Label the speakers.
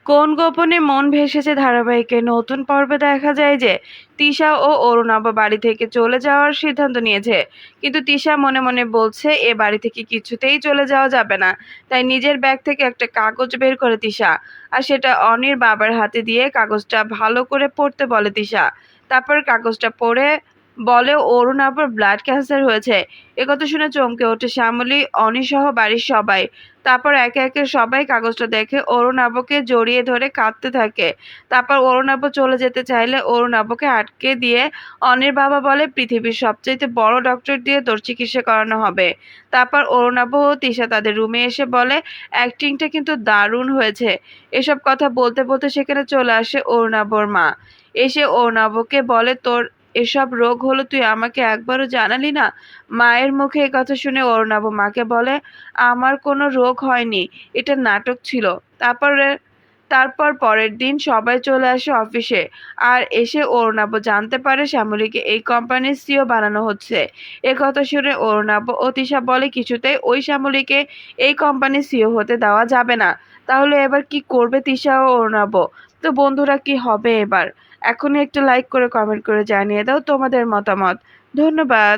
Speaker 1: কোন গোপনে মন ভেসেছে ধারাবাহিকের নতুন পর্বে দেখা যায় যে তিশা ও অরুণাভ বাড়ি থেকে চলে যাওয়ার সিদ্ধান্ত নিয়েছে। কিন্তু তিশা মনে মনে বলছে এ বাড়ি থেকে কিছুতেই চলে যাওয়া যাবে না। তাই নিজের ব্যাগ থেকে একটা কাগজ বের করে তিশা, আর সেটা অনির বাবার হাতে দিয়ে কাগজটা ভালো করে পড়তে বলে তিশা। তারপর কাগজটা পড়ে বলে অরুণাভর ব্লাড ক্যান্সার হয়েছে। একথা শুনে চমকে ওঠে শ্যামলী, অনি সহ বাড়ির সবাই। তারপর একে একে সবাই কাগজটা দেখে অরুণাভকে জড়িয়ে ধরে কাঁদতে থাকে। তারপর অরুণাভ চলে যেতে চাইলে অরুণাভকে আটকে দিয়ে অনির বাবা বলে পৃথিবীর সবচাইতে বড় ডক্টর দিয়ে তোর চিকিৎসা করানো হবে। তারপর অরুণাভ ও তিশা তাদের রুমে এসে বলে অ্যাক্টিংটা কিন্তু দারুণ হয়েছে। এসব কথা বলতে বলতে সেখানে চলে আসে অরুণাভর মা। এসে অরুণাভকে বলে তোর এসব রোগ হলো তুই আমাকে একবারও জানালি না। মায়ের মুখে এ কথা শুনে অরুণাভ মাকে বলে আমার কোনো রোগ হয়নি, এটা নাটক ছিল। তারপরে তারপর পরের দিন সবাই চলে আসে অফিসে। আর এসে অরুণাভ জানতে পারে শ্যামলীকে এই কোম্পানির সিইও বানানো হচ্ছে। এ কথা শুনে অরুণাভ ও তিশা বলে কিছুতেই ওই শ্যামলীকে এই কোম্পানির সিইও হতে দেওয়া যাবে না। তাহলে এবার কি করবে তিশা ও অরুণাভ? তো বন্ধুরা, কি হবে এবার? এখনই একটা লাইক করে কমেন্ট করে জানিয়ে দাও তোমাদের মতামত। ধন্যবাদ।